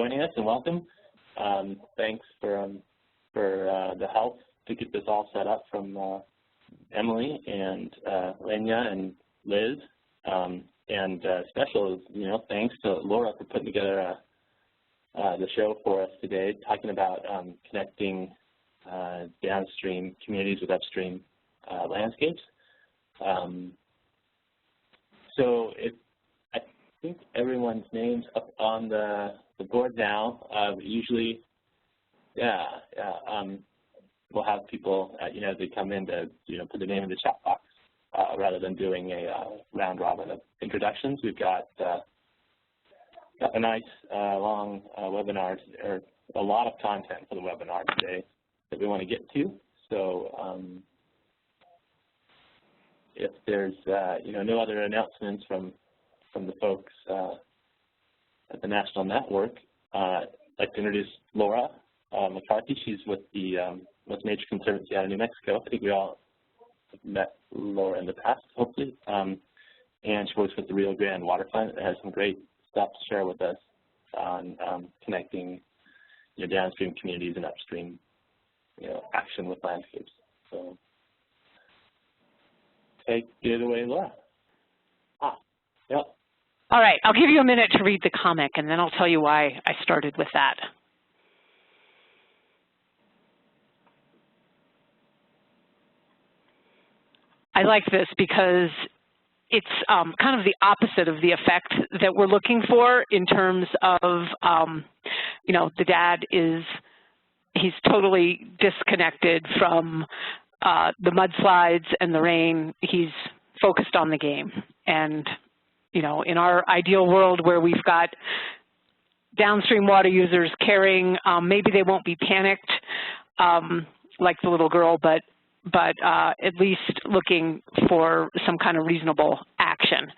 joining us and welcome. Thanks for the help to get this all set up from Emily and Lenya and Liz, and special thanks to Laura for putting together the show for us today, talking about connecting downstream communities with upstream landscapes. So I think everyone's name's up on the board now. Usually, we'll have people, as they come in to, put their name in the chat box rather than doing a round robin of introductions. We've got a nice long webinar, or a lot of content for the webinar today that we want to get to. So if there's no other announcements from the folks at the National Network, I'd like to introduce Laura McCarthy. She's with the West Nature Conservancy out of New Mexico. I think we all have met Laura in the past, hopefully. And she works with the Rio Grande Water Fund. It has some great stuff to share with us on connecting downstream communities and upstream action with landscapes. So take it away, Laura. Yep. All right, I'll give you a minute to read the comic, and then I'll tell you why I started with that. I like this because it's kind of the opposite of the effect that we're looking for in terms of, the dad he's totally disconnected from the mudslides and the rain. He's focused on the game. And, in our ideal world where we've got downstream water users caring, maybe they won't be panicked like the little girl, but at least looking for some kind of reasonable action.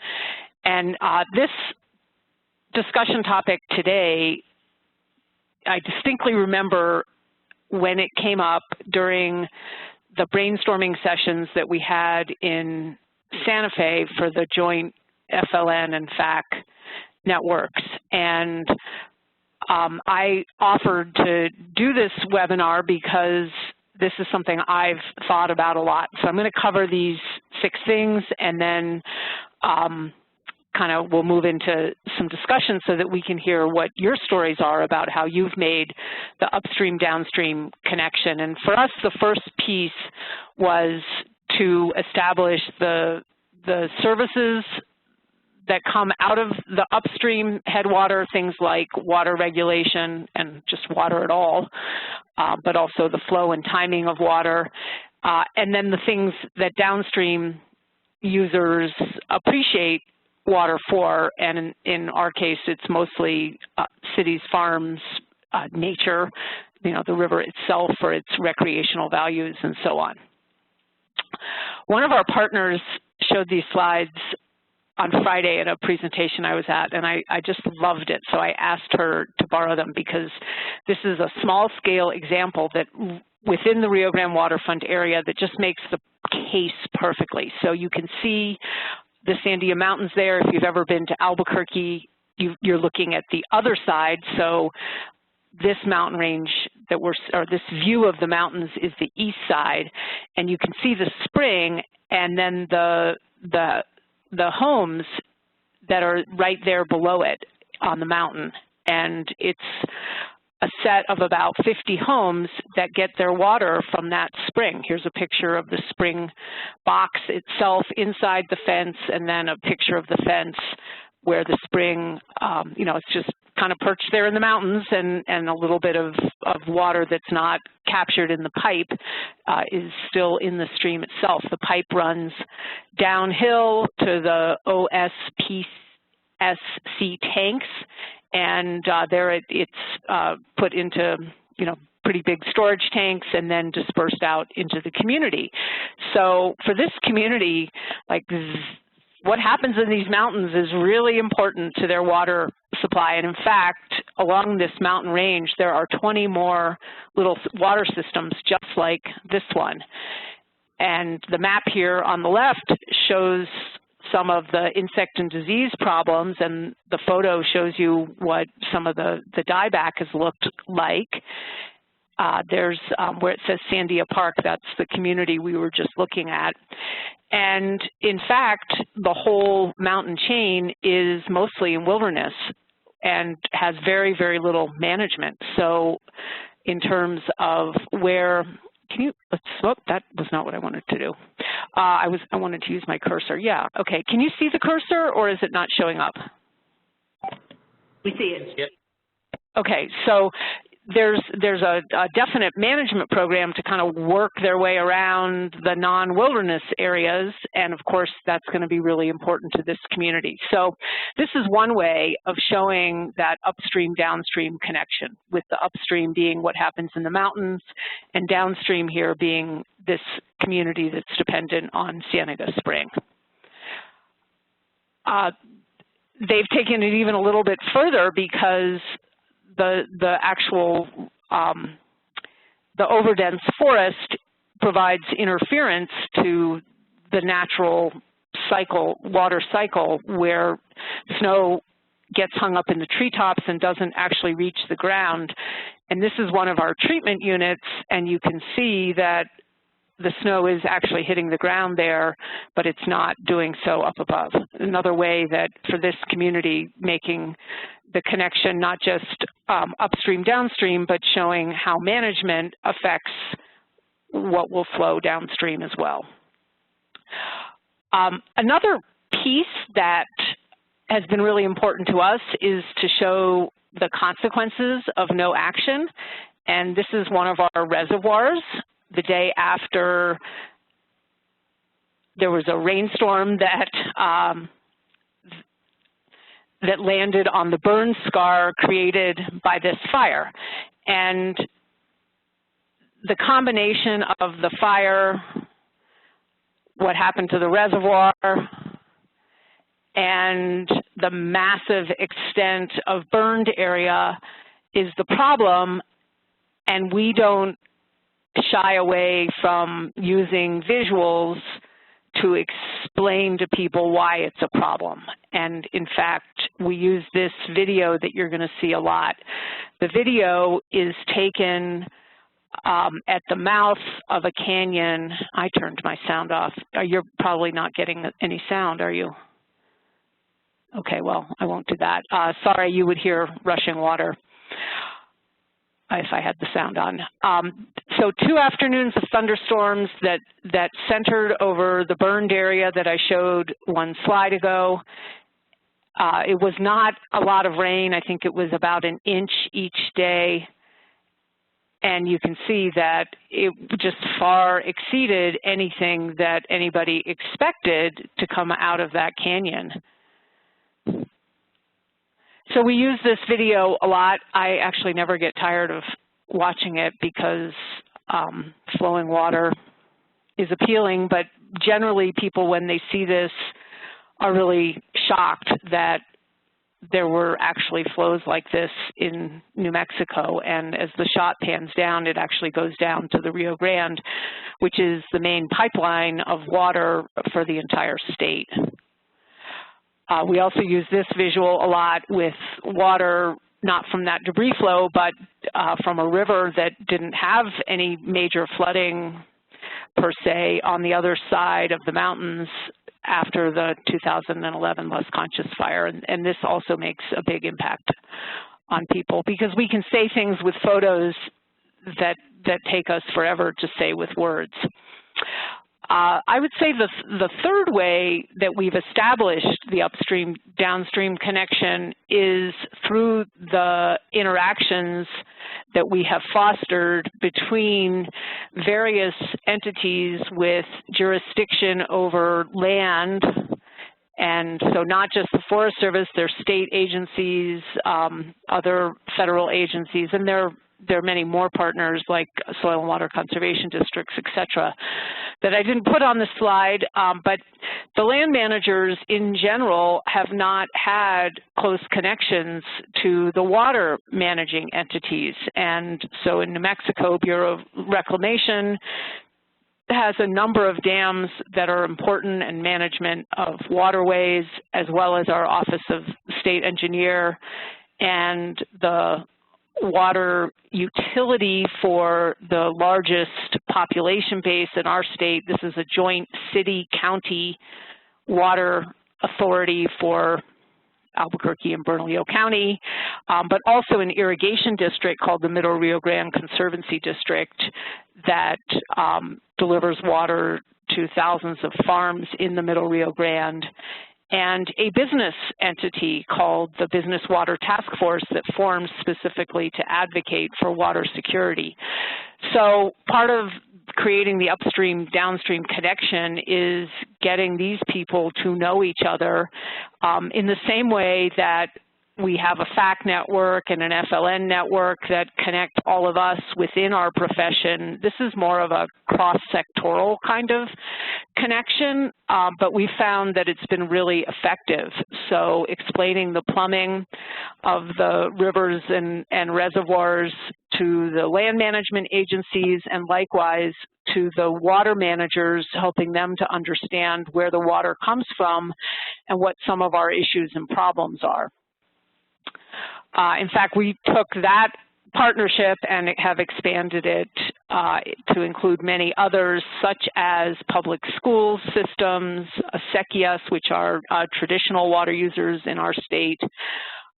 And this discussion topic today, I distinctly remember when it came up during the brainstorming sessions that we had in Santa Fe for the joint FLN and FAC networks. And I offered to do this webinar because this is something I've thought about a lot. So I'm going to cover these 6 things, and then we'll move into some discussion so that we can hear what your stories are about how you've made the upstream-downstream connection. And for us, the first piece was to establish the services that come out of the upstream headwater, things like water regulation and just water at all, but also the flow and timing of water, and then the things that downstream users appreciate water for, and in our case, it's mostly cities, farms, nature, the river itself for its recreational values and so on. One of our partners showed these slides on Friday at a presentation I was at, and I just loved it. So I asked her to borrow them because this is a small-scale example that within the Rio Grande Water Fund area that just makes the case perfectly. So you can see the Sandia Mountains there. If you've ever been to Albuquerque, you're looking at the other side. So this mountain range or this view of the mountains is the east side, and you can see the spring, and then the homes that are right there below it on the mountain. And it's a set of about 50 homes that get their water from that spring. Here's a picture of the spring box itself inside the fence, and then a picture of the fence where the spring, it's just kind of perched there in the mountains, and a little bit of water that's not captured in the pipe is still in the stream itself. The pipe runs downhill to the OSPSC tanks, and there it's put into, pretty big storage tanks and then dispersed out into the community. So for this community, what happens in these mountains is really important to their water supply. And in fact, along this mountain range, there are 20 more little water systems just like this one. And the map here on the left shows some of the insect and disease problems, and the photo shows you what some of the dieback has looked like. There's where it says Sandia Park, that's the community we were just looking at. And in fact, the whole mountain chain is mostly in wilderness and has very, very little management. So in terms of where, that was not what I wanted to do. I wanted to use my cursor. Yeah, okay. Can you see the cursor, or is it not showing up? We see it. Yep. Okay, so there's a definite management program to kind of work their way around the non-wilderness areas, and of course that's going to be really important to this community. So this is one way of showing that upstream-downstream connection, with the upstream being what happens in the mountains and downstream here being this community that's dependent on Cienega Spring. They've taken it even a little bit further because the actual, the overdense forest provides interference to the natural cycle, water cycle, where snow gets hung up in the treetops and doesn't actually reach the ground. And this is one of our treatment units, and you can see that the snow is actually hitting the ground there, but it's not doing so up above. Another way that for this community, making the connection not just upstream, downstream, but showing how management affects what will flow downstream as well. Another piece that has been really important to us is to show the consequences of no action. And this is one of our reservoirs. The day after there was a rainstorm that that landed on the burn scar created by this fire. And the combination of the fire, what happened to the reservoir, and the massive extent of burned area is the problem, and we don't shy away from using visuals to explain to people why it's a problem. And in fact, we use this video that you're going to see a lot. The video is taken at the mouth of a canyon. I turned my sound off. You're probably not getting any sound, are you? Okay, well, I won't do that. Sorry, you would hear rushing water if I had the sound on. So 2 afternoons of thunderstorms that centered over the burned area that I showed one slide ago. It was not a lot of rain. I think it was about an inch each day. And you can see that it just far exceeded anything that anybody expected to come out of that canyon. So we use this video a lot. I actually never get tired of watching it because flowing water is appealing, but generally people, when they see this, are really shocked that there were actually flows like this in New Mexico. And as the shot pans down, it actually goes down to the Rio Grande, which is the main pipeline of water for the entire state. We also use this visual a lot with water, not from that debris flow, but from a river that didn't have any major flooding per se on the other side of the mountains after the 2011 Las Conchas fire. And this also makes a big impact on people because we can say things with photos that take us forever to say with words. I would say the third way that we've established the upstream-downstream connection is through the interactions that we have fostered between various entities with jurisdiction over land. And so not just the Forest Service, there's state agencies, other federal agencies, and there are many more partners like soil and water conservation districts, et cetera, that I didn't put on the slide, but the land managers in general have not had close connections to the water managing entities. And so in New Mexico, Bureau of Reclamation has a number of dams that are important in management of waterways, as well as our Office of State Engineer and the water utility for the largest population base in our state. This is a joint city-county water authority for Albuquerque and Bernalillo County, but also an irrigation district called the Middle Rio Grande Conservancy District that delivers water to thousands of farms in the Middle Rio Grande, and a business entity called the Business Water Task Force that forms specifically to advocate for water security. So part of creating the upstream-downstream connection is getting these people to know each other in the same way that we have a FAC network and an FLN network that connect all of us within our profession. This is more of a cross-sectoral kind of connection, but we found that it's been really effective. So explaining the plumbing of the rivers and reservoirs to the land management agencies, and likewise to the water managers, helping them to understand where the water comes from and what some of our issues and problems are. In fact, we took that partnership and have expanded it to include many others, such as public school systems, acequias, which are traditional water users in our state,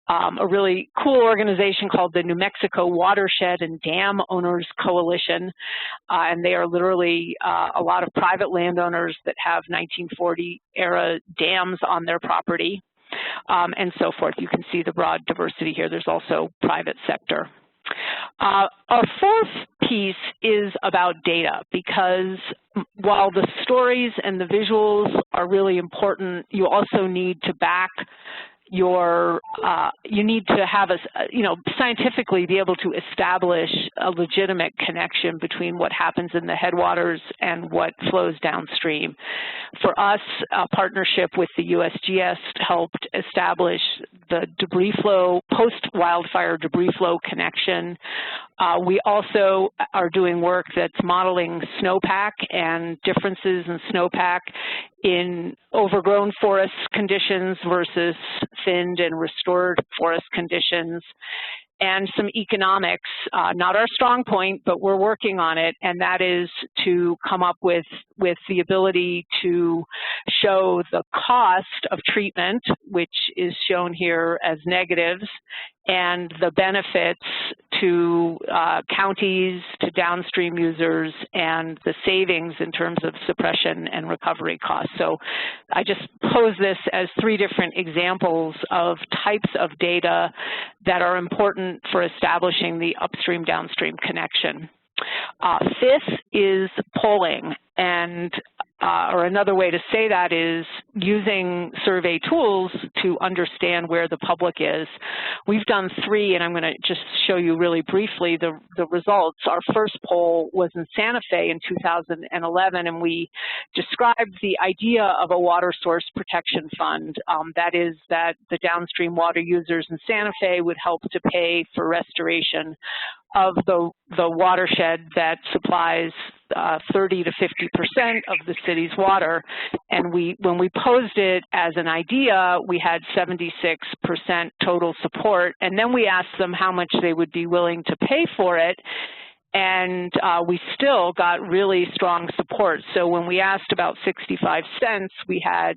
a really cool organization called the New Mexico Watershed and Dam Owners Coalition, and they are literally a lot of private landowners that have 1940-era dams on their property. And so forth. You can see the broad diversity here. There's also private sector. Our fourth piece is about data, because while the stories and the visuals are really important, you also need to back your, you need to have a, scientifically be able to establish a legitimate connection between what happens in the headwaters and what flows downstream. For us, a partnership with the USGS helped establish the debris flow, post-wildfire debris flow connection. We also are doing work that's modeling snowpack and differences in snowpack in overgrown forest conditions versus thinned and restored forest conditions, and some economics, not our strong point, but we're working on it, and that is to come up with the ability to show the cost of treatment, which is shown here as negatives, and the benefits to counties, to downstream users, and the savings in terms of suppression and recovery costs. So I just pose this as three different examples of types of data that are important for establishing the upstream-downstream connection. Fifth is polling, and or another way to say that is using survey tools to understand where the public is. We've done three, and I'm going to just show you really briefly the results. Our first poll was in Santa Fe in 2011, and we described the idea of a water source protection fund. That is that the downstream water users in Santa Fe would help to pay for restoration of the watershed that supplies 30 to 50% of the city's water. And when we posed it as an idea, we had 76% total support. And then we asked them how much they would be willing to pay for it. And we still got really strong support. So when we asked about 65 cents, we had,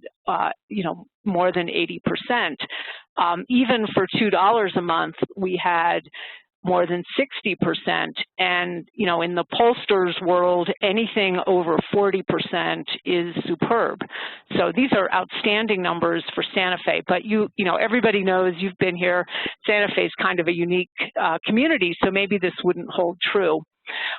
more than 80%. Even for $2 a month, we had more than 60%, and in the pollsters' world, anything over 40% is superb. So these are outstanding numbers for Santa Fe. But everybody knows, you've been here. Santa Fe is kind of a unique community, so maybe this wouldn't hold true.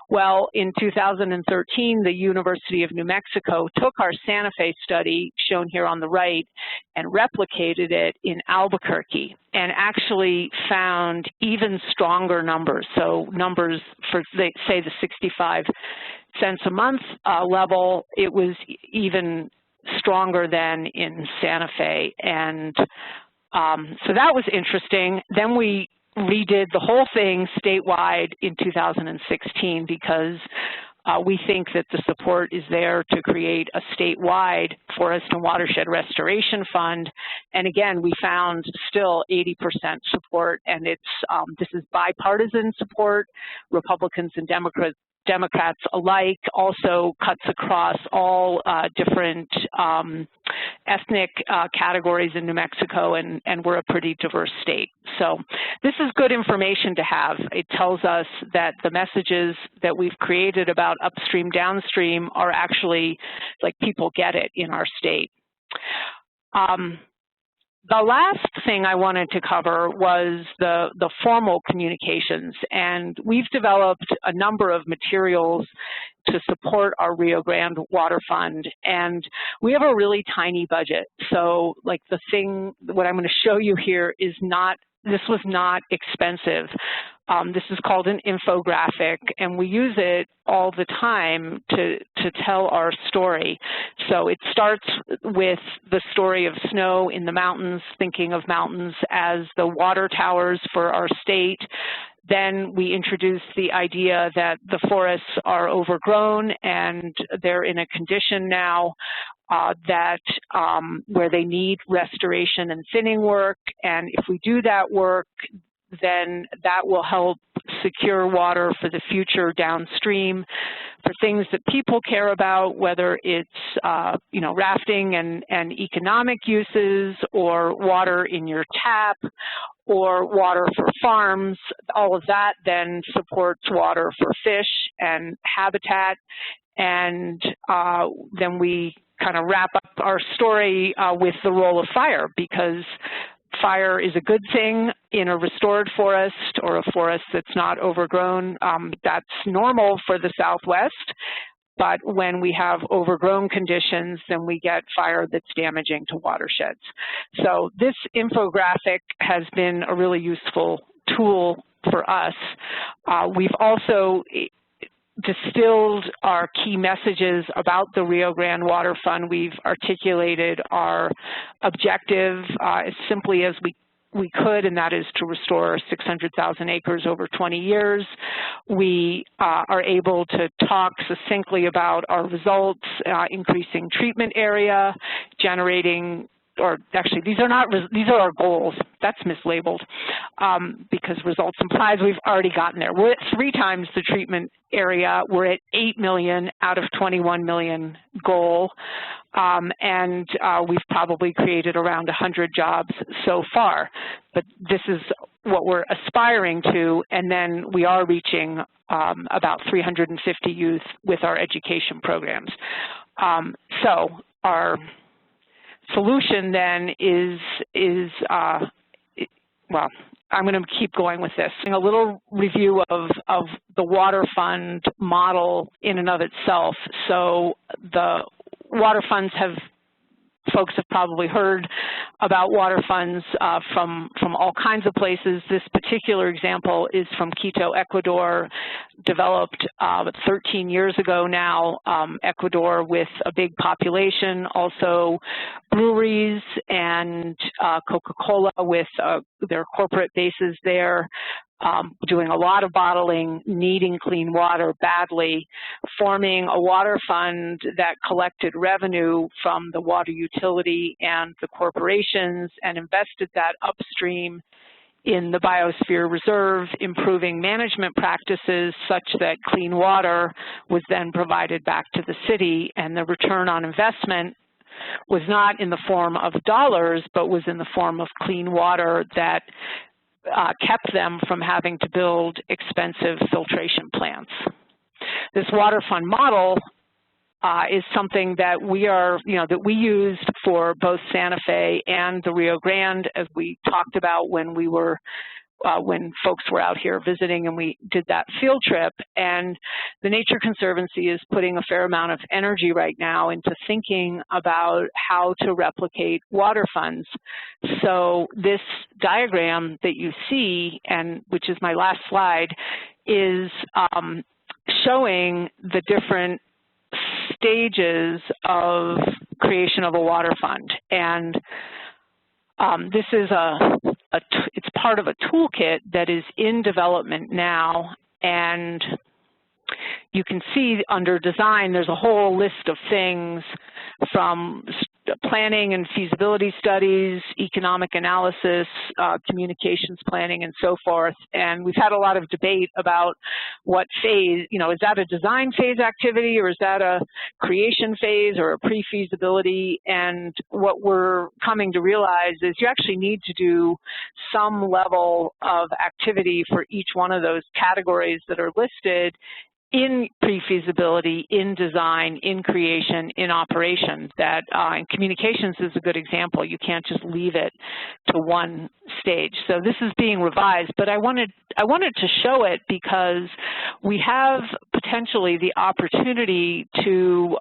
Well, in 2013, the University of New Mexico took our Santa Fe study, shown here on the right, and replicated it in Albuquerque, and actually found even stronger numbers. So numbers for, say, the 65 cents a month level, it was even stronger than in Santa Fe. And so that was interesting. Then we redid the whole thing statewide in 2016 because we think that the support is there to create a statewide forest and watershed restoration fund. And again, we found still 80% support, and it's this is bipartisan support, Republicans and Democrats alike, also cuts across all different ethnic categories in New Mexico, and we're a pretty diverse state. So this is good information to have. It tells us that the messages that we've created about upstream, downstream are actually, like, people get it in our state. The last thing I wanted to cover was the formal communications, and we've developed a number of materials to support our Rio Grande Water Fund, and we have a really tiny budget. So, like, what I'm going to show you here is this was not expensive. This is called an infographic, and we use it all the time to tell our story. So it starts with the story of snow in the mountains, thinking of mountains as the water towers for our state. Then we introduce the idea that the forests are overgrown and they're in a condition now where they need restoration and thinning work. And if we do that work, then that will help secure water for the future downstream for things that people care about, whether it's rafting and economic uses, or water in your tap, or water for farms. All of that then supports water for fish and habitat. And then we kind of wrap up our story with the role of fire, because fire is a good thing in a restored forest or a forest that's not overgrown. That's normal for the Southwest, but when we have overgrown conditions, then we get fire that's damaging to watersheds. So this infographic has been a really useful tool for us. We've also distilled our key messages about the Rio Grande Water Fund. We've articulated our objective as simply as we could, and that is to restore 600,000 acres over 20 years. We are able to talk succinctly about our results, increasing treatment area, generating, or actually these are our goals. That's mislabeled because results implies we've already gotten there. We're at 3 times the treatment area. We're at 8 million out of 21 million goal, and we've probably created around 100 jobs so far. But this is what we're aspiring to, and then we are reaching about 350 youth with our education programs. So our solution then well, I'm going to keep going with this. A little review of the water fund model in and of itself. So the water funds folks have probably heard about water funds from all kinds of places. This particular example is from Quito, Ecuador, developed 13 years ago now. Ecuador with a big population, also breweries and Coca-Cola with their corporate bases there. Doing a lot of bottling, needing clean water badly, forming a water fund that collected revenue from the water utility and the corporations and invested that upstream in the biosphere reserve, improving management practices such that clean water was then provided back to the city, and the return on investment was not in the form of dollars, but was in the form of clean water that kept them from having to build expensive filtration plants. This water fund model is something that that we used for both Santa Fe and the Rio Grande, as we talked about when we were when folks were out here visiting and we did that field trip. And the Nature Conservancy is putting a fair amount of energy right now into thinking about how to replicate water funds. So this diagram that you see, and which is my last slide, is showing the different stages of creation of a water fund. And this is it's part of a toolkit that is in development now, and you can see under design, there's a whole list of things from planning and feasibility studies, economic analysis, communications planning, and so forth. And we've had a lot of debate about what phase, is that a design phase activity, or is that a creation phase, or a pre-feasibility? And what we're coming to realize is you actually need to do some level of activity for each one of those categories that are listed in pre-feasibility, in design, in creation, in operation. That and communications is a good example. You can't just leave it to one stage. So this is being revised, but I wanted to show it because we have potentially the opportunity to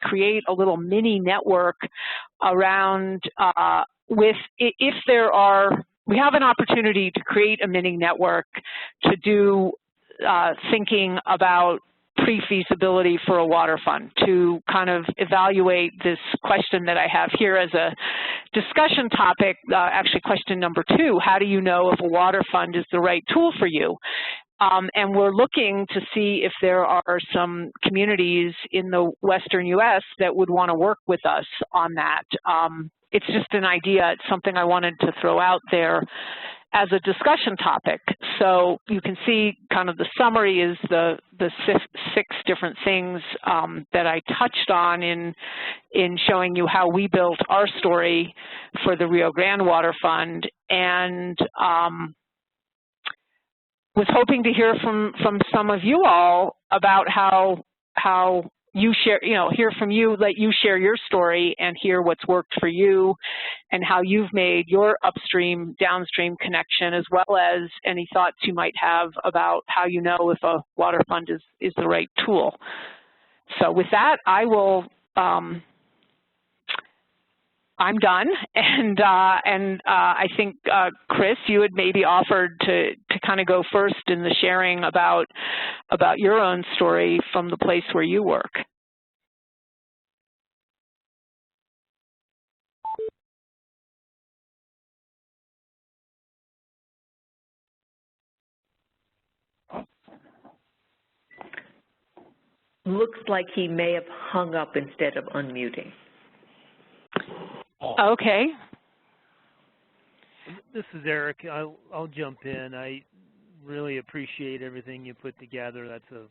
create a little mini network around we have an opportunity to create a mini network to do thinking about pre-feasibility for a water fund, to kind of evaluate this question that I have here as a discussion topic, actually question number 2, how do you know if a water fund is the right tool for you? And we're looking to see if there are some communities in the Western U.S. that would want to work with us on that. It's just an idea. It's something I wanted to throw out there as a discussion topic. So you can see kind of the summary is the 6 different things that I touched on in showing you how we built our story for the Rio Grande Water Fund, and was hoping to hear from some of you all about how you share, hear from you, let you share your story and hear what's worked for you and how you've made your upstream, downstream connection, as well as any thoughts you might have about how you know if a water fund is the right tool. So with that, I will, I'm done, and I think, Chris, you had maybe offered to kind of go first in the sharing about your own story from the place where you work. Looks like he may have hung up instead of unmuting. Okay. This is Eric. I'll jump in. I really appreciate everything you put together. That's a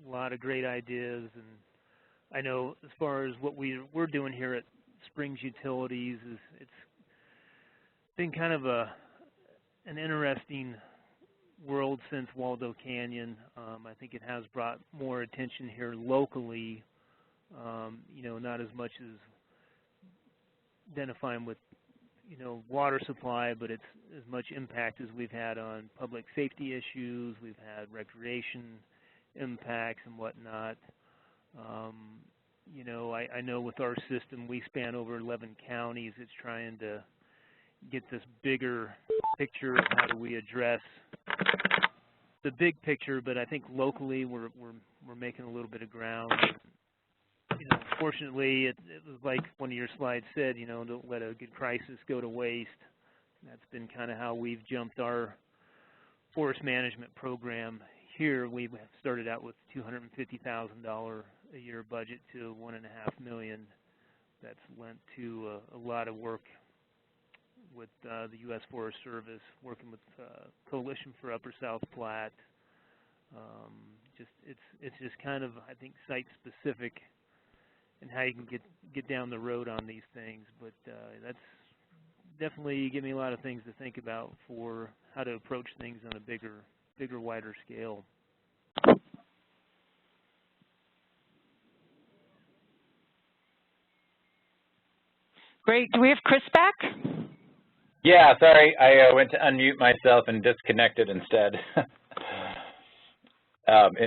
lot of great ideas, and I know as far as what we're doing here at Springs Utilities, it's been kind of an interesting world since Waldo Canyon. I think it has brought more attention here locally, not as much as identifying with, water supply, but it's as much impact as we've had on public safety issues. We've had recreation impacts and whatnot. I know with our system, we span over 11 counties. It's trying to get this bigger picture of how do we address the big picture, but I think locally we're making a little bit of ground. Fortunately, it was like one of your slides said, don't let a good crisis go to waste. That's been kind of how we've jumped our forest management program here. We started out with $250,000 a year budget to $1.5 million. That's lent to a lot of work with the U.S. Forest Service, working with Coalition for Upper South Platte. It's just kind of, I think, site-specific and how you can get down the road on these things. But that's definitely give me a lot of things to think about for how to approach things on a bigger, wider scale. Great. Do we have Chris back? Yeah, sorry, I went to unmute myself and disconnected instead.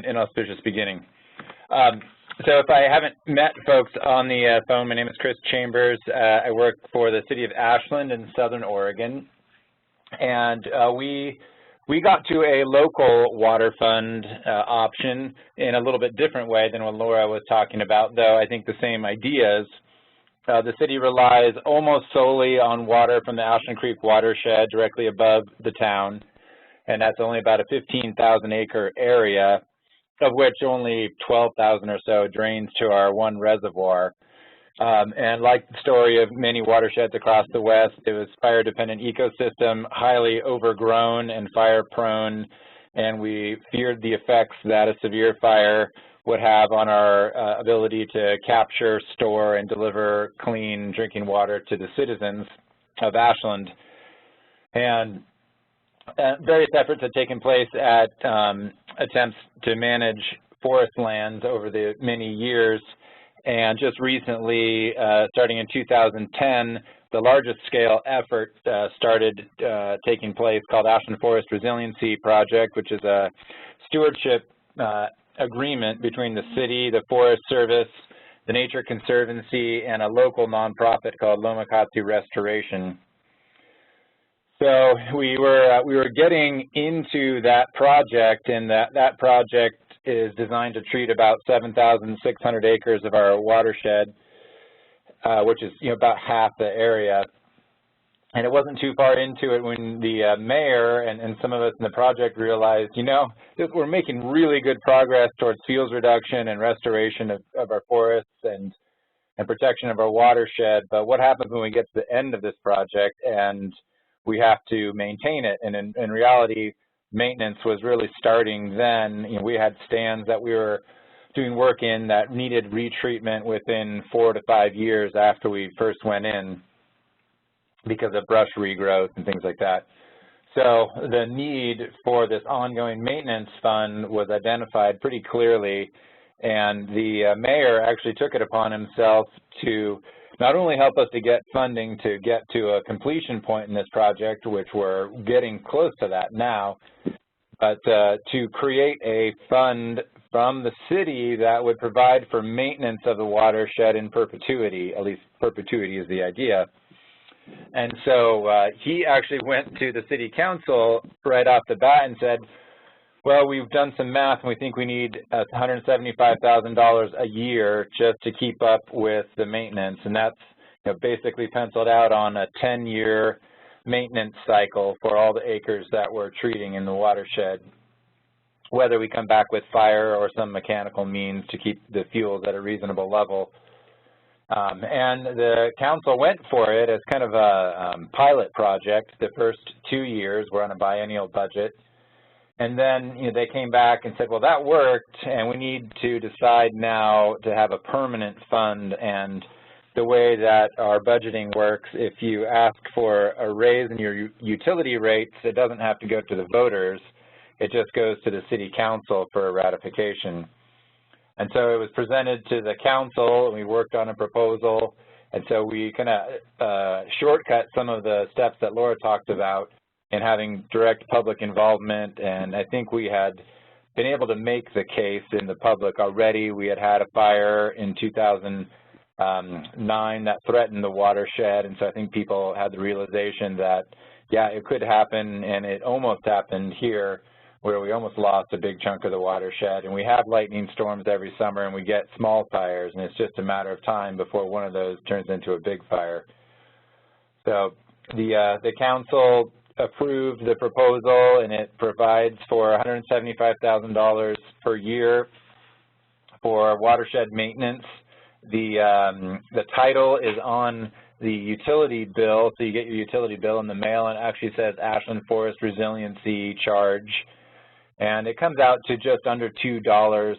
Inauspicious beginning. So if I haven't met folks on the phone, my name is Chris Chambers. I work for the city of Ashland in Southern Oregon. And we got to a local water fund option in a little bit different way than what Laura was talking about, though I think the same ideas. The city relies almost solely on water from the Ashland Creek Watershed directly above the town, and that's only about a 15,000-acre area. of which only 12,000 or so drains to our one reservoir. And like the story of many watersheds across the West, it was fire-dependent ecosystem, highly overgrown and fire-prone, and we feared the effects that a severe fire would have on our ability to capture, store, and deliver clean drinking water to the citizens of Ashland. And various efforts have taken place at attempts to manage forest lands over the many years. And just recently, starting in 2010, the largest scale effort started taking place called Ashland Forest Resiliency Project, which is a stewardship agreement between the city, the Forest Service, the Nature Conservancy, and a local nonprofit called McCarthy Restoration. So we were getting into that project, and that project is designed to treat about 7,600 acres of our watershed, which is about half the area. And it wasn't too far into it when the mayor and some of us in the project realized, we're making really good progress towards fuels reduction and restoration of our forests and protection of our watershed. But what happens when we get to the end of this project and we have to maintain it? And in reality, maintenance was really starting then. We had stands that we were doing work in that needed retreatment within 4 to 5 years after we first went in, because of brush regrowth and things like that. So the need for this ongoing maintenance fund was identified pretty clearly, and the mayor actually took it upon himself to not only help us to get funding to get to a completion point in this project, which we're getting close to that now, but to create a fund from the city that would provide for maintenance of the watershed in perpetuity. At least perpetuity is the idea. And so he actually went to the city council right off the bat and said, well, we've done some math and we think we need $175,000 a year just to keep up with the maintenance. And that's basically penciled out on a 10-year maintenance cycle for all the acres that we're treating in the watershed, whether we come back with fire or some mechanical means to keep the fuels at a reasonable level. And the council went for it as kind of a pilot project. The first 2 years were on a biennial budget. And then they came back and said, well, that worked, and we need to decide now to have a permanent fund. And the way that our budgeting works, if you ask for a raise in your utility rates, it doesn't have to go to the voters. It just goes to the city council for a ratification. And so it was presented to the council, and we worked on a proposal. And so we kind of shortcut some of the steps that Laura talked about in having direct public involvement. And I think we had been able to make the case in the public already. We had had a fire in 2009 that threatened the watershed. And so I think people had the realization that, yeah, it could happen, and it almost happened here, where we almost lost a big chunk of the watershed. And we have lightning storms every summer, and we get small fires, and it's just a matter of time before one of those turns into a big fire. So the council approved the proposal, and it provides for $175,000 per year for watershed maintenance. The title is on the utility bill, so you get your utility bill in the mail, and it actually says Ashland Forest Resiliency Charge. And it comes out to just under $2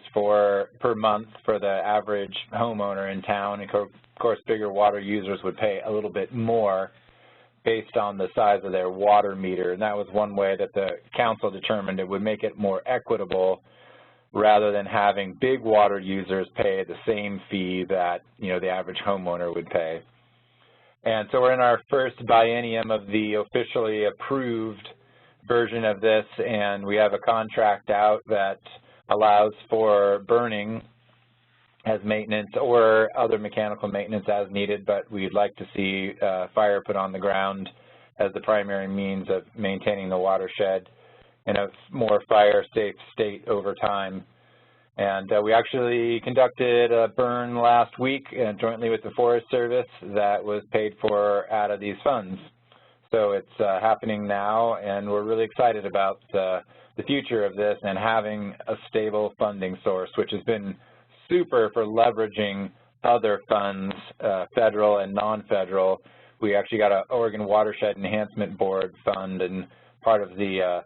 per month for the average homeowner in town. And of course, bigger water users would pay a little bit more based on the size of their water meter. And that was one way that the council determined it would make it more equitable, rather than having big water users pay the same fee that the average homeowner would pay. And so we're in our first biennium of the officially approved version of this, and we have a contract out that allows for burning as maintenance or other mechanical maintenance as needed, but we'd like to see fire put on the ground as the primary means of maintaining the watershed in a more fire-safe state over time. And we actually conducted a burn last week jointly with the Forest Service that was paid for out of these funds. So it's happening now, and we're really excited about the future of this and having a stable funding source, which has been super for leveraging other funds, federal and non-federal. We actually got an Oregon Watershed Enhancement Board fund, and part of the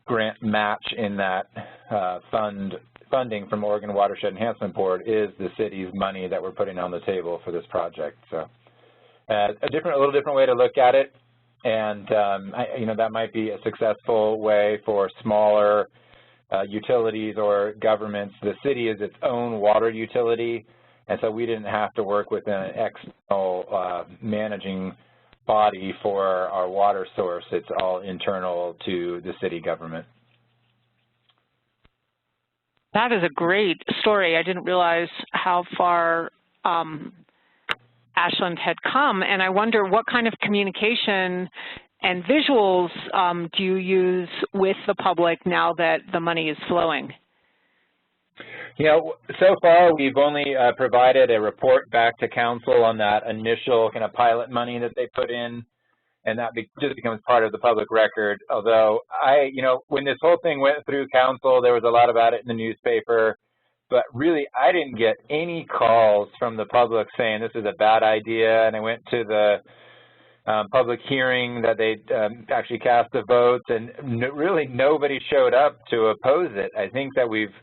grant match in that funding from Oregon Watershed Enhancement Board is the city's money that we're putting on the table for this project. So a little different way to look at it, and that might be a successful way for smaller utilities or governments. The city is its own water utility, and so we didn't have to work with an external managing body for our water source. It's all internal to the city government. That is a great story. I didn't realize how far Ashland had come, and I wonder what kind of communication and visuals do you use with the public now that the money is flowing? So far we've only provided a report back to council on that initial kind of pilot money that they put in, and that just becomes part of the public record. Although when this whole thing went through council, there was a lot about it in the newspaper, but really I didn't get any calls from the public saying this is a bad idea. And I went to the public hearing that they actually cast the votes, and really nobody showed up to oppose it. I think that we've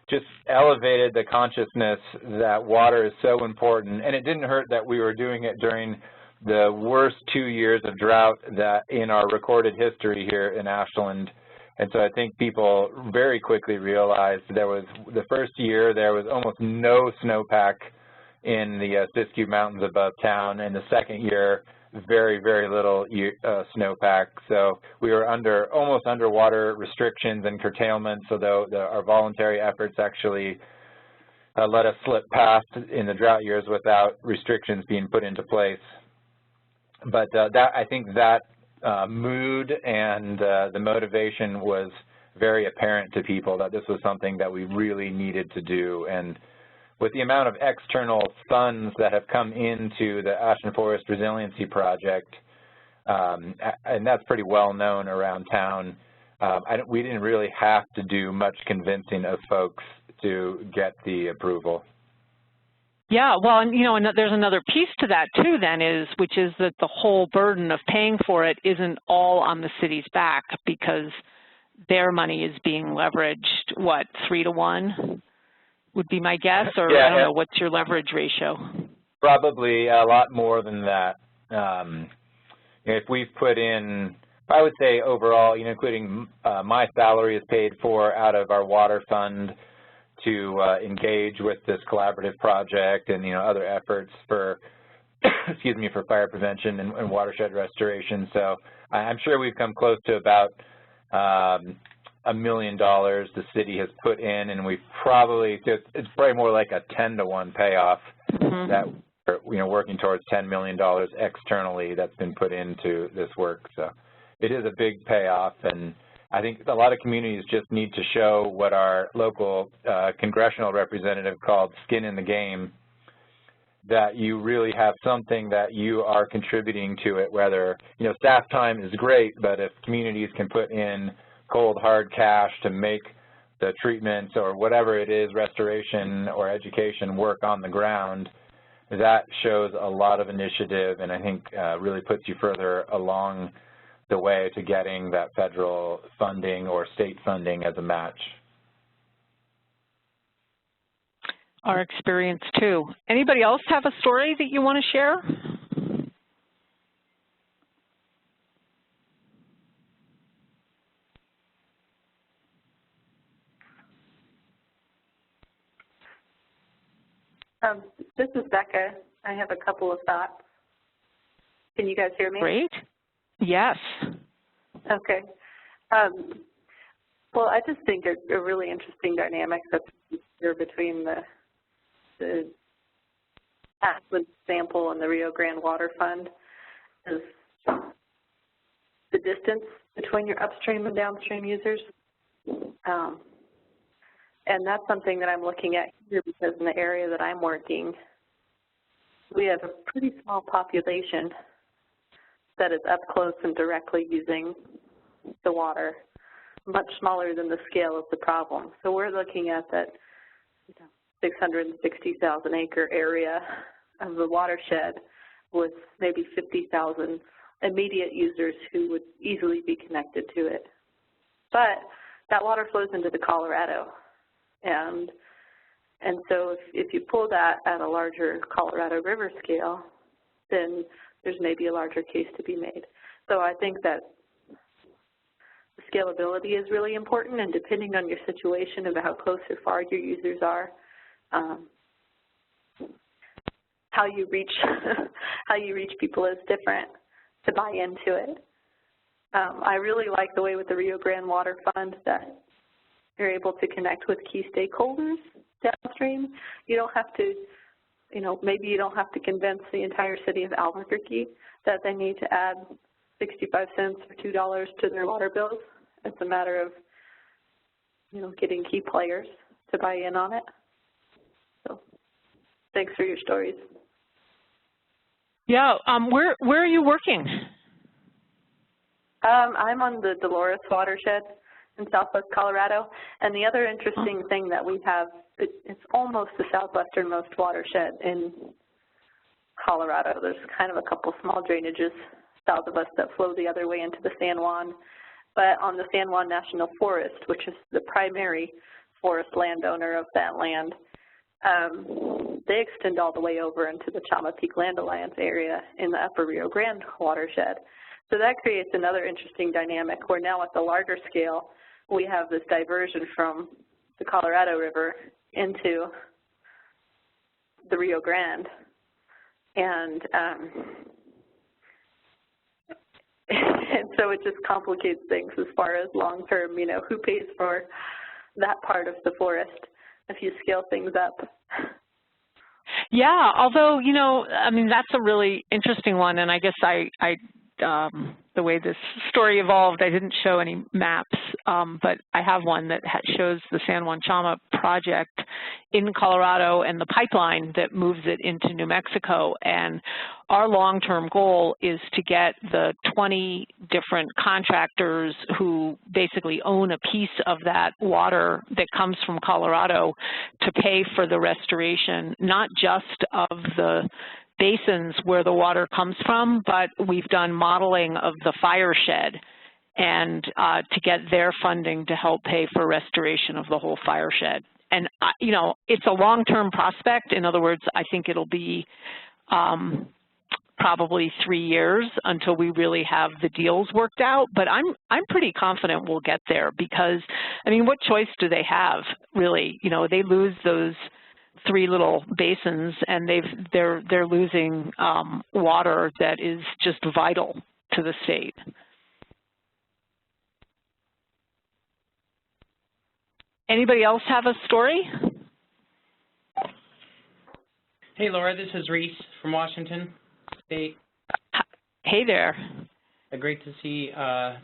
just elevated the consciousness that water is so important, and it didn't hurt that we were doing it during the worst 2 years of drought that in our recorded history here in Ashland. And so I think people very quickly realized the first year there was almost no snowpack in the Siskiyou Mountains above town, and the second year very, very little snowpack. So we were almost underwater restrictions and curtailments, although our voluntary efforts actually let us slip past in the drought years without restrictions being put into place. But I think that mood and the motivation was very apparent to people that this was something that we really needed to do. And with the amount of external funds that have come into the Ashland Forest Resiliency Project, and that's pretty well known around town, we didn't really have to do much convincing of folks to get the approval. Yeah, well, and there's another piece to that too then, which is that the whole burden of paying for it isn't all on the city's back, because their money is being leveraged, what, 3-to-1? Would be my guess, or yeah, I don't know, what's your leverage ratio? Probably a lot more than that. If we've put in, I would say overall, including my salary is paid for out of our water fund to engage with this collaborative project and other efforts for, excuse me, for fire prevention and watershed restoration. So I'm sure we've come close to about $1 million the city has put in, and we've it's probably more like a 10-to-1 payoff that we're working towards $10 million externally that's been put into this work. So it is a big payoff, and I think a lot of communities just need to show what our local congressional representative called skin in the game, that you really have something that you are contributing to it, whether, staff time is great, but if communities can put in cold, hard cash to make the treatments or whatever it is, restoration or education, work on the ground, that shows a lot of initiative, and I think really puts you further along the way to getting that federal funding or state funding as a match. Our experience too. Anybody else have a story that you want to share? This is Becca. I have a couple of thoughts. Can you guys hear me? Great. Yes. Okay. Well, I just think a really interesting dynamic that's here between the Aspen sample and the Rio Grande Water Fund is the distance between your upstream and downstream users. And that's something that I'm looking at here, because in the area that I'm working, we have a pretty small population that is up close and directly using the water, much smaller than the scale of the problem. So we're looking at that 660,000 acre area of the watershed with maybe 50,000 immediate users who would easily be connected to it. But that water flows into the Colorado. And so if you pull that at a larger Colorado River scale, then there's maybe a larger case to be made. So I think that scalability is really important, and depending on your situation about how close or far your users are, how you reach people is different to buy into it. I really like the way with the Rio Grande Water Fund that you're able to connect with key stakeholders downstream. You don't have to, maybe you don't have to convince the entire city of Albuquerque that they need to add 65 cents or $2 to their water bills. It's a matter of, getting key players to buy in on it. So thanks for your stories. Yeah, where are you working? I'm on the Dolores Watershed in southwest Colorado, and the other interesting thing that we have, it's almost the southwesternmost watershed in Colorado. There's kind of a couple small drainages south of us that flow the other way into the San Juan, but on the San Juan National Forest, which is the primary forest landowner of that land, they extend all the way over into the Chama Peak Land Alliance area in the upper Rio Grande watershed. So that creates another interesting dynamic where now at the larger scale, we have this diversion from the Colorado River into the Rio Grande. And so it just complicates things as far as long-term, who pays for that part of the forest if you scale things up. Yeah, although, that's a really interesting one, and I guess the way this story evolved, I didn't show any maps, but I have one that shows the San Juan Chama project in Colorado and the pipeline that moves it into New Mexico. And our long-term goal is to get the 20 different contractors who basically own a piece of that water that comes from Colorado to pay for the restoration, not just of the basins where the water comes from, but we've done modeling of the Watershed and to get their funding to help pay for restoration of the whole Watershed. And, it's a long-term prospect. In other words, I think it'll be probably 3 years until we really have the deals worked out, but I'm pretty confident we'll get there because, what choice do they have, really? They lose those 3 little basins, and they're losing water that is just vital to the state. Anybody else have a story? Hey, Laura, this is Reese from Washington State. Hey there. Great to see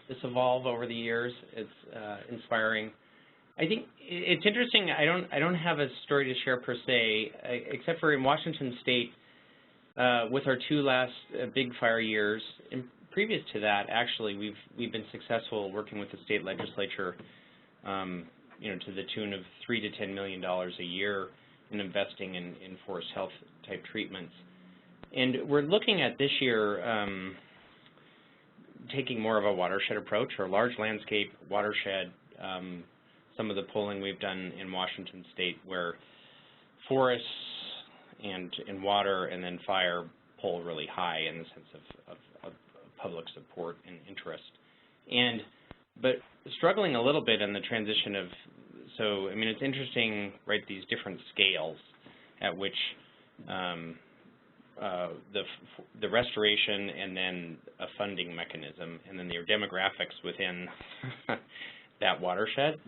this evolve over the years. It's inspiring. I think it's interesting. I don't have a story to share per se, except for in Washington State, with our 2 last big fire years. And previous to that, actually, we've been successful working with the state legislature, to the tune of $3 to $10 million a year in investing in forest health type treatments. And we're looking at this year taking more of a watershed approach, or large landscape watershed. Some of the polling we've done in Washington State where forests and water and then fire poll really high in the sense of public support and interest. But struggling a little bit in the transition of, it's interesting, right, these different scales at which the restoration and then a funding mechanism and then their demographics within that watershed.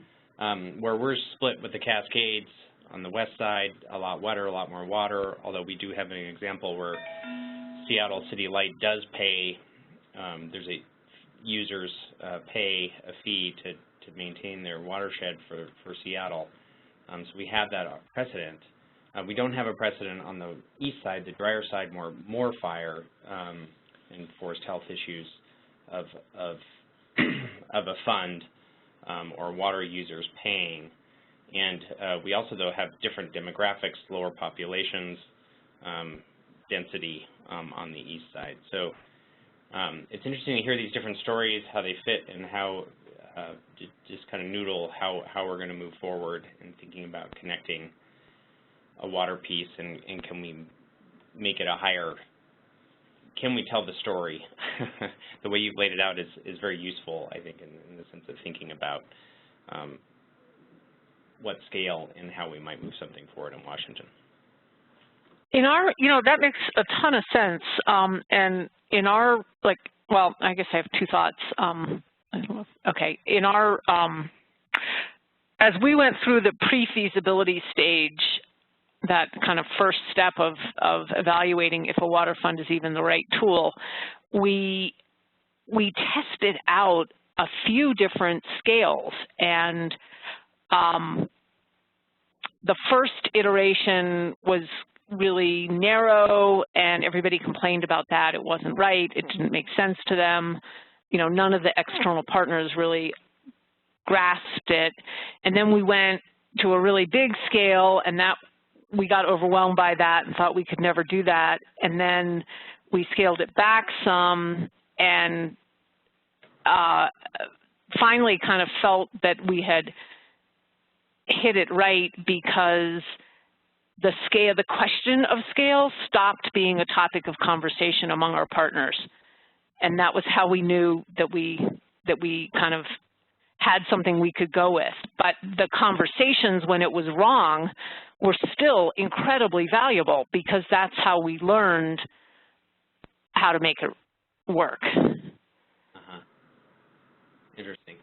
Where we're split with the Cascades on the west side, a lot wetter, a lot more water, although we do have an example where Seattle City Light does pay, users pay a fee to maintain their watershed for Seattle. So we have that precedent. We don't have a precedent on the east side, the drier side, more fire. and forest health issues of of a fund or water users paying. And we also, though, have different demographics, lower populations, density on the east side. So it's interesting to hear these different stories, how they fit, and how just kind of noodle how we're going to move forward in thinking about connecting a water piece, and can we make it a higher, can we tell the story? The way you've laid it out is very useful, I think, in the sense of thinking about what scale and how we might move something forward in Washington. In our, that makes a ton of sense. And in our, well, I guess I have two thoughts. Okay, in our, as we went through the pre-feasibility stage, that kind of first step of evaluating if a water fund is even the right tool, we tested out a few different scales, and the first iteration was really narrow, and everybody complained about that. It wasn't right. It didn't make sense to them. None of the external partners really grasped it. And then we went to a really big scale, and that we got overwhelmed by that and thought we could never do that. And then we scaled it back some, and finally kind of felt that we had hit it right, because the scale, the question of scale, stopped being a topic of conversation among our partners, and that was how we knew that we kind of had something we could go with. But the conversations when it was wrong were still incredibly valuable, because that's how we learned how to make it work. Interesting.